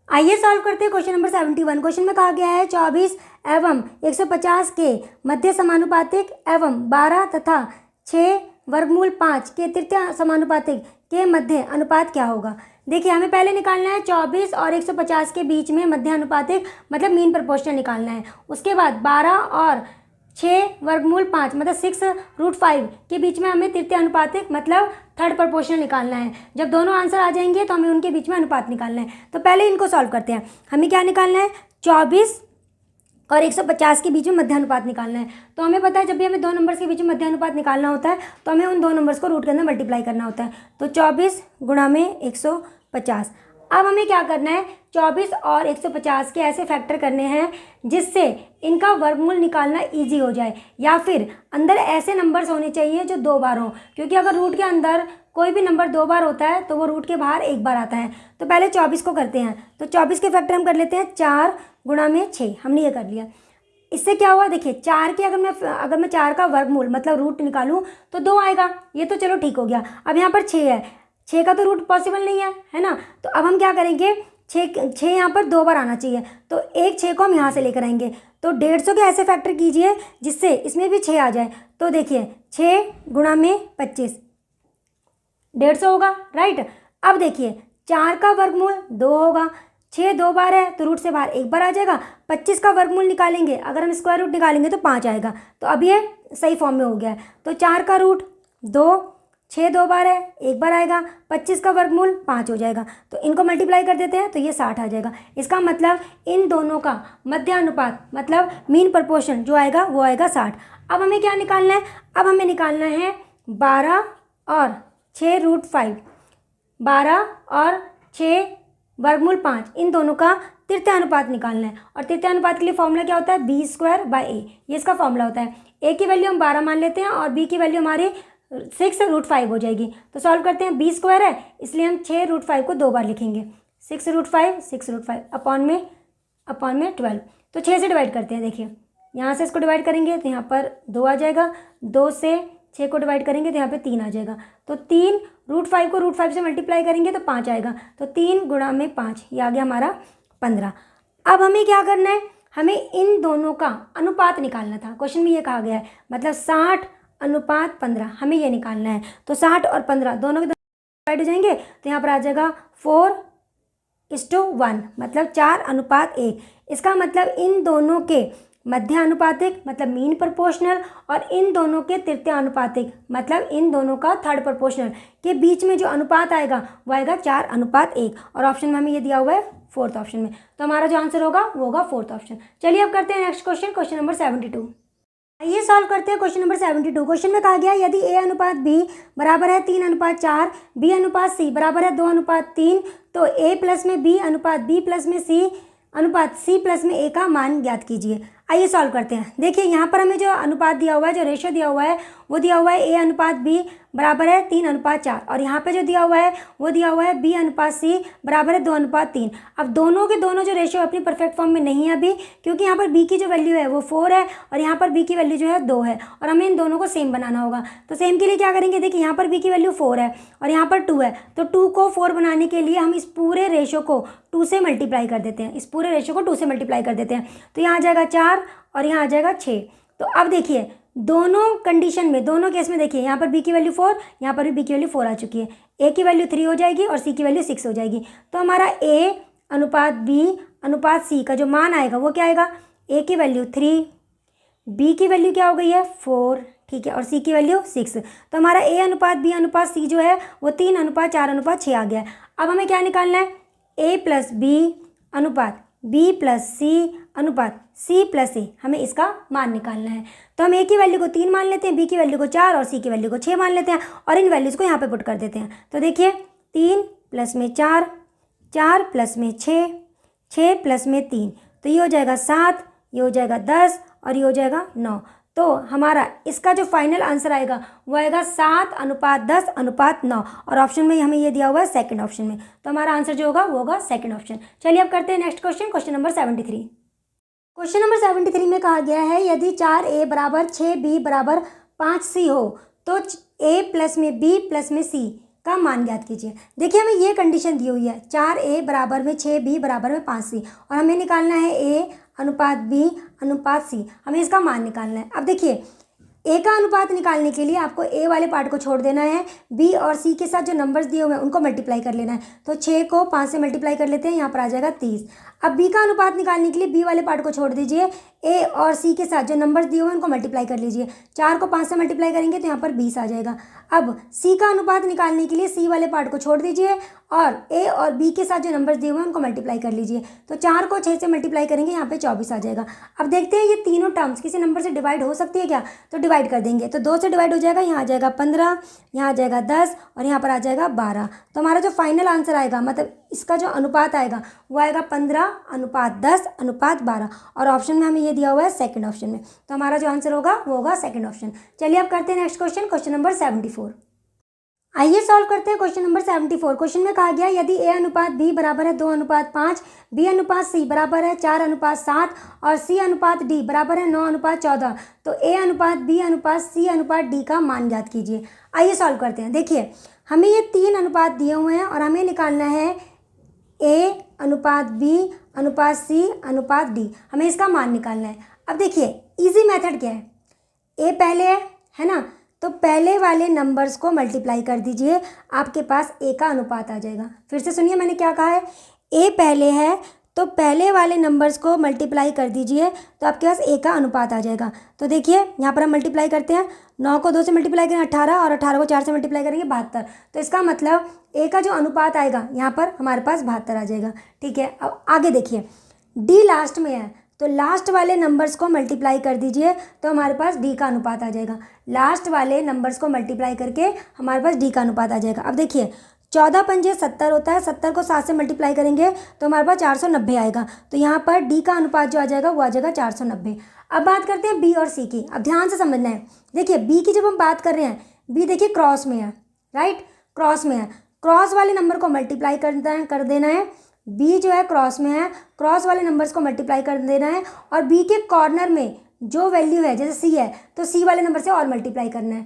आइए सॉल्व करते हैं क्वेश्चन नंबर 71। क्वेश्चन में कहा गया है 24 एवं 150 के मध्य समानुपातिक एवं 12 तथा 6 वर्गमूल 5 के तृतीय समानुपातिक के मध्य अनुपात क्या होगा। देखिए हमें पहले निकालना है 24 और 150 के बीच में मध्य अनुपातिक मतलब मीन प्रोपोर्शनल निकालना है। उसके बाद 12 और 6 वर्गमूल 5 मतलब 6√5 के बीच में हमें तृतीय अनुपातिक मतलब थर्ड प्रोपोर्शनल निकालना है। जब दोनों आंसर आ जाएंगे तो हमें उनके बीच में अनुपात निकालना है। तो पहले इनको सॉल्व करते हैं। हमें क्या निकालना है, 24 और 150 के बीच में मध्य अनुपात निकालना है। तो हमें पता है जब भी हमें दो नंबर्स के बीच में मध्य अनुपात निकालना होता है तो हमें उन दो नंबर्स को रूट के अंदर मल्टीप्लाई करना होता है। तो 24 गुणा में 150। अब हमें क्या करना है, 24 और 150 के ऐसे फैक्टर करने हैं जिससे इनका वर्गमूल निकालना इजी हो जाए, या फिर अंदर ऐसे नंबर्स होने चाहिए जो 2 बार हों, क्योंकि अगर रूट के अंदर कोई भी नंबर 2 बार होता है तो वो रूट के बाहर 1 बार आता है। तो पहले 24 को करते हैं। तो 24 के फैक्टर हम कर लेते हैं 4 गुणा में 6, हमने ये कर लिया। इससे क्या हुआ, देखिए 4 के अगर मैं 4 का वर्गमूल मतलब रूट निकालूं तो 2 आएगा, ये तो चलो ठीक हो गया। अब यहाँ पर 6 है, 6 का तो रूट पॉसिबल नहीं है ना। तो अब हम क्या करेंगे, 6 यहाँ पर 2 बार आना चाहिए, तो एक 6 को हम यहाँ से लेकर आएंगे। तो 150 के ऐसे फैक्टर कीजिए जिससे इसमें भी 6 आ जाए। तो देखिए 6 गुणा में 25 150 होगा, राइट। अब देखिए 4 का वर्गमूल 2 होगा, 6 2 बार है तो रूट से बाहर 1 बार आ जाएगा। 25 का वर्गमूल निकालेंगे, अगर हम स्क्वायर रूट निकालेंगे तो 5 आएगा। तो अब ये सही फॉर्म में हो गया है। तो 4 का रूट 2, 6 2 बार है 1 बार आएगा, 25 का वर्गमूल 5 हो जाएगा। तो इनको मल्टीप्लाई कर देते हैं तो ये 60 आ जाएगा। इसका मतलब इन दोनों का मध्य अनुपात मतलब मीन प्रोपोर्शन जो आएगा वो आएगा 60। अब हमें क्या निकालना है, अब हमें निकालना है 12 और 6√5, 12 और 6 वर्गमूल 5, इन दोनों का तृतीय अनुपात निकालना है। और तृतीय अनुपात के लिए फॉर्मूला क्या होता है, B² A, ये इसका फॉर्मूला होता है। A की वैल्यू हम 12 मान लेते हैं और B की वैल्यू हमारी 6√5 हो जाएगी। तो सॉल्व करते हैं, B² है इसलिए हम 6√5 को 2 बार लिखेंगे, 6√5 अपॉन में 12। तो 6 से डिवाइड करते हैं। देखिए यहाँ से इसको डिवाइड करेंगे तो यहाँ पर 2 आ जाएगा, 2 से 6 को डिवाइड करेंगे तो यहाँ पे 3 आ जाएगा। तो 3√5 को √5 से मल्टीप्लाई करेंगे तो 5 आएगा। तो 3 गुणा में 5, ये आ गया हमारा 15। अब हमें क्या करना है, हमें इन दोनों का अनुपात निकालना था। क्वेश्चन में ये कहा गया है मतलब 60:15 हमें ये निकालना है। तो 60 और 15 दोनों के डिवाइड हो जाएंगे तो यहाँ पर आ जाएगा 4 4:1 मतलब 4:1। इसका मतलब इन दोनों के मध्य अनुपातिक मतलब मीन प्रोपोर्शनल और इन दोनों के तृतीय अनुपातिक मतलब इन दोनों का थर्ड प्रोपोर्शनल के बीच में जो अनुपात आएगा वो आएगा 4:1। और ऑप्शन में हमें ये दिया हुआ है फोर्थ ऑप्शन में, तो हमारा जो आंसर होगा वो होगा फोर्थ ऑप्शन। चलिए अब करते हैं नेक्स्ट क्वेश्चन, क्वेश्चन नंबर 72। आइए सॉल्व करते हैं क्वेश्चन नंबर 72। क्वेश्चन में कहा गया यदि a अनुपात b बराबर है 3:4, b अनुपात c बराबर है 2:3, तो a प्लस में b अनुपात b प्लस में c अनुपात c प्लस में a का मान ज्ञात कीजिए। आइए सॉल्व करते हैं। देखिए यहाँ पर हमें जो अनुपात दिया हुआ है, जो रेशियो दिया हुआ है वो दिया हुआ है a अनुपात b बराबर है 3:4 और यहाँ पे जो दिया हुआ है वो दिया हुआ है b अनुपात c बराबर है 2:3। अब दोनों के दोनों जो रेशियो अपनी परफेक्ट फॉर्म में नहीं है अभी, क्योंकि यहाँ पर b की जो वैल्यू है वो 4 है और यहाँ पर b की वैल्यू जो है 2 है और हमें इन दोनों को सेम बनाना होगा। तो सेम के लिए क्या करेंगे, देखिए यहाँ पर b की वैल्यू 4 है और यहाँ पर 2 है, तो 2 को 4 बनाने के लिए हम इस पूरे रेशियो को 2 से मल्टीप्लाई कर देते हैं, इस पूरे रेशियो को 2 से मल्टीप्लाई कर देते हैं। तो यहाँ आ जाएगा 4 और यहाँ आ जाएगा 6। तो अब देखिए दोनों कंडीशन में, दोनों केस में देखिए यहाँ पर b की वैल्यू 4, यहाँ पर भी b की वैल्यू 4 आ चुकी है, a की वैल्यू 3 हो जाएगी और c की वैल्यू 6 हो जाएगी। तो हमारा a अनुपात b अनुपात c का जो मान आएगा वो क्या आएगा, a की वैल्यू 3, b की वैल्यू क्या हो गई है 4, ठीक है, और c की वैल्यू 6। तो हमारा a अनुपात b अनुपात c जो है वो 3:4:6 आ गया है। अब हमें क्या निकालना है, a प्लस b अनुपात b प्लस c अनुपात c प्लस a, हमें इसका मान निकालना है। तो हम a की वैल्यू को 3 मान लेते हैं, b की वैल्यू को 4 और c की वैल्यू को 6 मान लेते हैं और इन वैल्यूज़ को यहाँ पे पुट कर देते हैं। तो देखिए 3 प्लस में 4, 4 प्लस में 6, 6 प्लस में 3, तो ये हो जाएगा 7, ये हो जाएगा 10 और ये हो जाएगा 9। तो हमारा इसका जो फाइनल आंसर आएगा वो आएगा 7:10:9 और ऑप्शन में हमें ये दिया हुआ है सेकंड ऑप्शन में, तो हमारा आंसर जो होगा वो होगा सेकंड ऑप्शन। चलिए अब करते हैं next question, question number 73। Question number 73 में कहा गया है यदि 4a बराबर 6b बराबर 5c हो तो a प्लस में b प्लस में c का मान ज्ञात कीजिए। देखिए हमें ये कंडीशन दी हुई है 4a बराबर में 6b बराबर में 5c और हमें निकालना है a अनुपात b अनुपात c, हमें इसका मान निकालना है। अब देखिए a का अनुपात निकालने के लिए आपको a वाले पार्ट को छोड़ देना है, b और c के साथ जो नंबर्स दिए हुए हैं उनको मल्टीप्लाई कर लेना है। तो 6 को 5 से मल्टीप्लाई कर लेते हैं, यहाँ पर आ जाएगा 30। अब b का अनुपात निकालने के लिए b वाले पार्ट को छोड़ दीजिए, a और c के साथ जो नंबर्स दिए हुए हैं उनको मल्टीप्लाई कर लीजिए। 4 को 5 से मल्टीप्लाई करेंगे तो यहाँ पर 20 आ जाएगा। अब c का अनुपात निकालने के लिए c वाले पार्ट को छोड़ दीजिए और a और b के साथ जो नंबर्स दिए हुए हैं उनको मल्टीप्लाई कर लीजिए। तो 4 को 6 से मल्टीप्लाई करेंगे, यहाँ पे 24 आ जाएगा। अब देखते हैं ये तीनों टर्म्स किसी नंबर से डिवाइड हो सकती है क्या, तो डिवाइड कर देंगे। तो 2 से डिवाइड हो जाएगा, यहाँ आ जाएगा 15, यहाँ आ जाएगा 10 और यहाँ पर आ जाएगा 12। तो हमारा जो फाइनल आंसर आएगा मतलब इसका जो अनुपात आएगा वो आएगा 15:10:12 और ऑप्शन में हमें ये दिया हुआ है सेकंड ऑप्शन में, तो हमारा जो आंसर होगा वो होगा सेकंड ऑप्शन। चलिए अब करते हैं नेक्स्ट क्वेश्चन, क्वेश्चन नंबर 74। आइए सॉल्व करते हैं क्वेश्चन नंबर 74। क्वेश्चन में कहा गया यदि a अनुपात b बराबर है 2:5, b अनुपात c बराबर है 4:7 और c अनुपात d बराबर है 9:14, तो a अनुपात b अनुपात c अनुपात d का मान ज्ञात कीजिए। आइए सॉल्व करते हैं। देखिए हमें ये 3 अनुपात दिए हुए हैं और हमें निकालना है a अनुपात b अनुपात c अनुपात d, हमें इसका मान निकालना है। अब देखिए इजी मेथड क्या है, a पहले है ना, तो पहले वाले नंबर्स को मल्टीप्लाई कर दीजिए, आपके पास a का अनुपात आ जाएगा। फिर से सुनिए मैंने क्या कहा है, a पहले है तो पहले वाले नंबर्स को मल्टीप्लाई कर दीजिए तो आपके पास a का अनुपात आ जाएगा। तो देखिए यहाँ पर हम मल्टीप्लाई करते हैं, 9 को 2 से मल्टीप्लाई करें 18 और 18 को 4 से मल्टीप्लाई करेंगे 72। तो इसका मतलब a का जो अनुपात आएगा यहाँ पर हमारे पास 72 आ जाएगा। ठीक है, अब आगे देखिए d लास्ट में है तो लास्ट वाले नंबर्स को मल्टीप्लाई कर दीजिए तो हमारे पास d का अनुपात आ जाएगा। लास्ट वाले नंबर्स को मल्टीप्लाई करके हमारे पास d का अनुपात आ जाएगा। अब देखिए 14 पंजे 70 होता है, 70 को 7 से मल्टीप्लाई करेंगे तो हमारे पास 490 आएगा। तो यहाँ पर d का अनुपात जो आ जाएगा वो आ जाएगा 490। अब बात करते हैं b और c की। अब ध्यान से समझना है, देखिए b की जब हम बात कर रहे हैं, b देखिए क्रॉस में है, राइट, क्रॉस में है, क्रॉस वाले नंबर को मल्टीप्लाई कर देना है। b जो है क्रॉस में है, क्रॉस वाले नंबर्स को मल्टीप्लाई कर देना है और b के कॉर्नर में जो वैल्यू है जैसे c है तो c वाले नंबर से और मल्टीप्लाई करना है।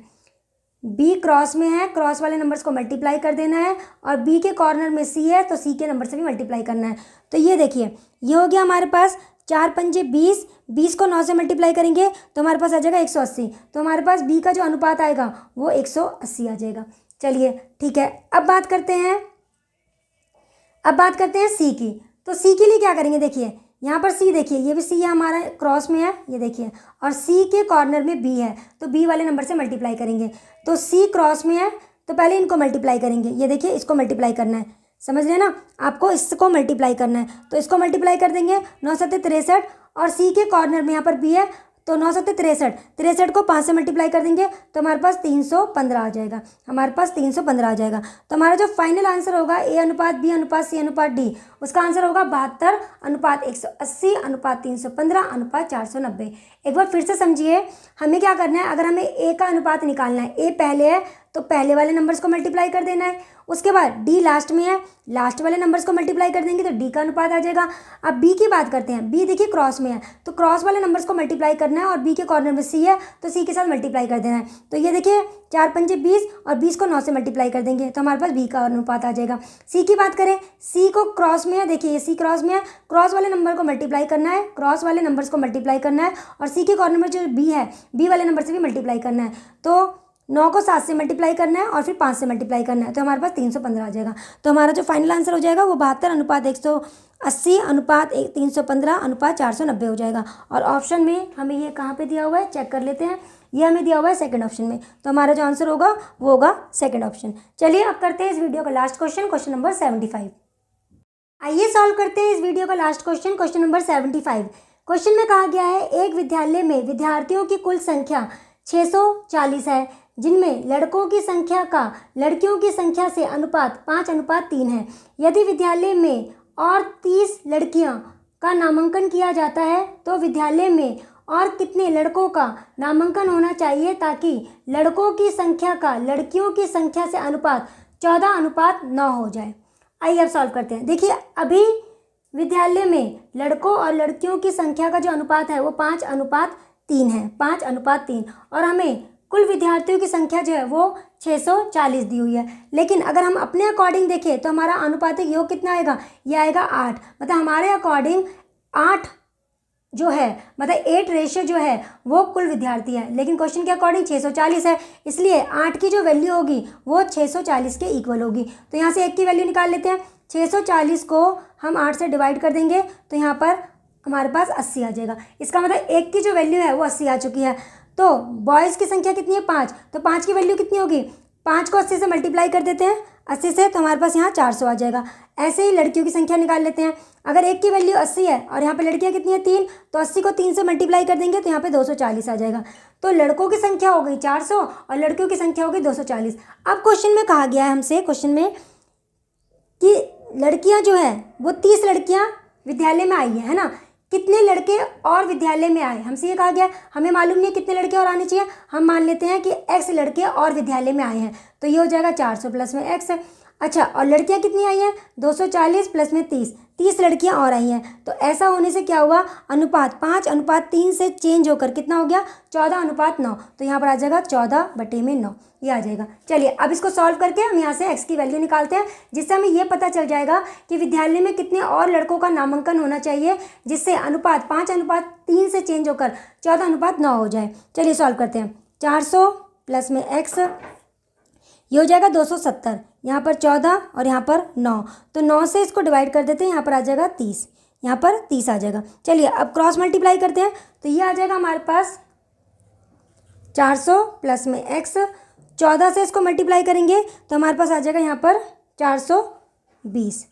b क्रॉस में है, क्रॉस वाले नंबर्स को मल्टीप्लाई कर देना है और b के कॉर्नर में c है तो c के नंबर से भी मल्टीप्लाई करना है। तो ये देखिए ये हो गया हमारे पास 4 पंजे 20, 20 को 9 से मल्टीप्लाई करेंगे तो हमारे पास आ जाएगा 180। तो हमारे पास b का जो अनुपात आएगा वो 180 आ जाएगा। चलिए ठीक है, अब बात करते हैं अब बात करते हैं सी की। तो सी के लिए क्या करेंगे, देखिए यहाँ पर सी, देखिए ये भी सी है हमारा क्रॉस में है, ये देखिए, और सी के कॉर्नर में बी है, तो बी वाले नंबर से मल्टीप्लाई करेंगे। तो सी क्रॉस में है तो पहले इनको मल्टीप्लाई करेंगे, ये देखिए इसको मल्टीप्लाई करना है, समझ रहे ना, आपको इसको मल्टीप्लाई करना है। तो इसको मल्टीप्लाई कर देंगे, 9 सत्ते 63, और सी के कॉर्नर में यहाँ पर बी है, तो 9 सत्ते 63, 63 को 5 से मल्टीप्लाई कर देंगे तो हमारे पास 315 आ जाएगा, हमारे पास 315 आ जाएगा। तो हमारा जो फाइनल आंसर होगा ए अनुपात बी अनुपात सी अनुपात डी, उसका आंसर होगा 72 अनुपात 180 अनुपात 315 अनुपात 490। एक बार फिर से समझिए, हमें क्या करना है, अगर हमें ए का अनुपात निकालना है, ए पहले है तो पहले वाले नंबर्स को मल्टीप्लाई कर देना है, उसके बाद डी लास्ट में है, लास्ट वाले नंबर्स को मल्टीप्लाई कर देंगे तो डी का अनुपात आ जाएगा। अब बी की बात करते हैं, बी देखिए क्रॉस में है, तो क्रॉस वाले नंबर्स को मल्टीप्लाई करना है, और बी के कॉर्नर में सी है तो सी के साथ मल्टीप्लाई कर देना है। तो ये देखिए 4 पंजे 20, और 20 को 9 से मल्टीप्लाई कर देंगे तो हमारे पास बी का अनुपात आ जाएगा। सी की बात करें, सी को क्रॉस में है, देखिए ये सी क्रॉस में है, क्रॉस वाले नंबर को मल्टीप्लाई करना है, क्रॉस वाले नंबर्स को मल्टीप्लाई करना है, और सी के कॉर्नर में जो बी है, बी वाले नंबर से भी मल्टीप्लाई करना है। तो 9 को 7 से मल्टीप्लाई करना है और फिर 5 से मल्टीप्लाई करना है, तो हमारे पास 315 आ जाएगा। तो हमारा जो फाइनल आंसर हो जाएगा वो 72 अनुपात 180 अनुपात 315 अनुपात 490 हो जाएगा। और ऑप्शन में हमें ये कहाँ पे दिया हुआ है, चेक कर लेते हैं, ये हमें दिया हुआ है सेकंड ऑप्शन में, तो हमारा जो आंसर होगा वो होगा सेकंड ऑप्शन। चलिए अब करते हैं इस वीडियो का लास्ट क्वेश्चन, क्वेश्चन नंबर 75। आइए सॉल्व करते हैं इस वीडियो का last question, question number 75। Question में कहा गया है, एक विद्यालय में विद्यार्थियों की कुल संख्या 640 है, जिनमें लड़कों की संख्या का लड़कियों की संख्या से अनुपात 5:3 है। यदि विद्यालय में और 30 लड़कियां का नामांकन किया जाता है तो विद्यालय में और कितने लड़कों का नामांकन होना चाहिए ताकि लड़कों की संख्या का लड़कियों की संख्या से अनुपात 14:9 हो जाए। आइए अब सॉल्व करते हैं। देखिए अभी विद्यालय में लड़कों और लड़कियों की संख्या का जो अनुपात है वो 5:3 है, 5:3, और हमें कुल विद्यार्थियों की संख्या जो है वो 640 दी हुई है। लेकिन अगर हम अपने अकॉर्डिंग देखें तो हमारा अनुपातिक योग कितना आएगा, ये आएगा 8, मतलब हमारे अकॉर्डिंग 8 जो है, मतलब 8 रेशियो जो है वो कुल विद्यार्थी है, लेकिन क्वेश्चन के अकॉर्डिंग 640 है, इसलिए 8 की जो वैल्यू होगी वो 640 के इक्वल होगी। तो यहाँ से 1 की वैल्यू निकाल लेते हैं, 640 को हम 8 से डिवाइड कर देंगे तो यहाँ पर हमारे पास 80 आ जाएगा। इसका मतलब 1 की जो वैल्यू है वो 80 आ चुकी है। तो बॉयज़ की संख्या कितनी है, 5, तो 5 की वैल्यू कितनी होगी, 5 को 80 से मल्टीप्लाई कर देते हैं, 80 से, तो हमारे पास यहाँ 400 आ जाएगा। ऐसे ही लड़कियों की संख्या निकाल लेते हैं। अगर 1 की वैल्यू 80 है और यहाँ पे लड़कियाँ कितनी है 3, तो 80 को 3 से मल्टीप्लाई कर देंगे तो यहाँ पे 240 आ जाएगा। तो लड़कों की संख्या हो गई 400 और लड़कियों की संख्या हो गई 240। अब क्वेश्चन में कहा गया है हमसे, क्वेश्चन में कि लड़कियाँ जो है वो 30 लड़कियाँ विद्यालय में आई है ना, कितने लड़के और विद्यालय में आए, हमसे ये कहा गया, हमें मालूम नहीं है कितने लड़के और आने चाहिए, हम मान लेते हैं कि x लड़के और विद्यालय में आए हैं, तो ये हो जाएगा 400 प्लस में x। अच्छा, और लड़कियां कितनी आई हैं, 240 प्लस में 30 लड़कियां और आई हैं। तो ऐसा होने से क्या हुआ, अनुपात 5:3 से चेंज होकर कितना हो गया, 14:9। तो यहाँ पर आ जाएगा 14/9, ये आ जाएगा। चलिए अब इसको सॉल्व करके हम यहाँ से x की वैल्यू निकालते हैं, जिससे हमें ये पता चल जाएगा कि विद्यालय में कितने और लड़कों का नामांकन होना चाहिए, जिससे अनुपात 5:3 से चेंज होकर 14:9 हो जाए। चलिए सॉल्व करते हैं। 400 प्लस में x, ये हो जाएगा 270, यहाँ पर 14 और यहाँ पर 9, तो 9 से इसको डिवाइड कर देते हैं, यहाँ पर आ जाएगा 30, यहाँ पर 30 आ जाएगा। चलिए अब क्रॉस मल्टीप्लाई करते हैं, तो ये आ जाएगा हमारे पास 400 प्लस में x, 14 से इसको मल्टीप्लाई करेंगे तो हमारे पास आ जाएगा यहाँ पर 420।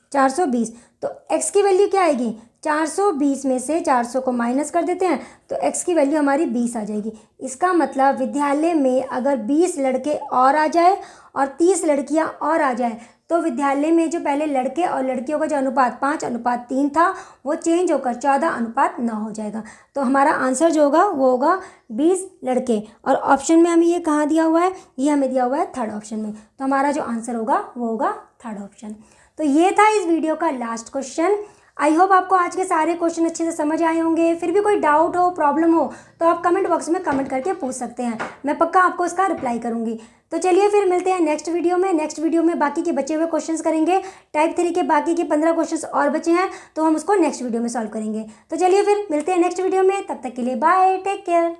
तो x की वैल्यू क्या आएगी, 420 में से 400 को माइनस कर देते हैं तो x की वैल्यू हमारी 20 आ जाएगी। इसका मतलब विद्यालय में अगर 20 लड़के और आ जाए और 30 लड़कियां और आ जाए तो विद्यालय में जो पहले लड़के और लड़कियों का जो अनुपात 5:3 था वो चेंज होकर 14:9 हो जाएगा। तो हमारा आंसर जो होगा वो होगा 20 लड़के। और ऑप्शन में हमें ये कहाँ दिया हुआ है, ये हमें दिया हुआ है थर्ड ऑप्शन में, तो हमारा जो आंसर होगा वो होगा थर्ड ऑप्शन। तो ये था इस वीडियो का लास्ट क्वेश्चन। आई होप आपको आज के सारे क्वेश्चन अच्छे से समझ आए होंगे। फिर भी कोई डाउट हो, प्रॉब्लम हो तो आप कमेंट बॉक्स में कमेंट करके पूछ सकते हैं, मैं पक्का आपको इसका रिप्लाई करूंगी। तो चलिए फिर मिलते हैं नेक्स्ट वीडियो में। नेक्स्ट वीडियो में बाकी के बचे हुए क्वेश्चंस करेंगे। टाइप 3 के बाकी के 15 क्वेश्चंस और बचे हैं तो हम उसको नेक्स्ट वीडियो में सॉल्व करेंगे। तो चलिए फिर मिलते हैं नेक्स्ट वीडियो में, तब तक के लिए बाय, टेक केयर।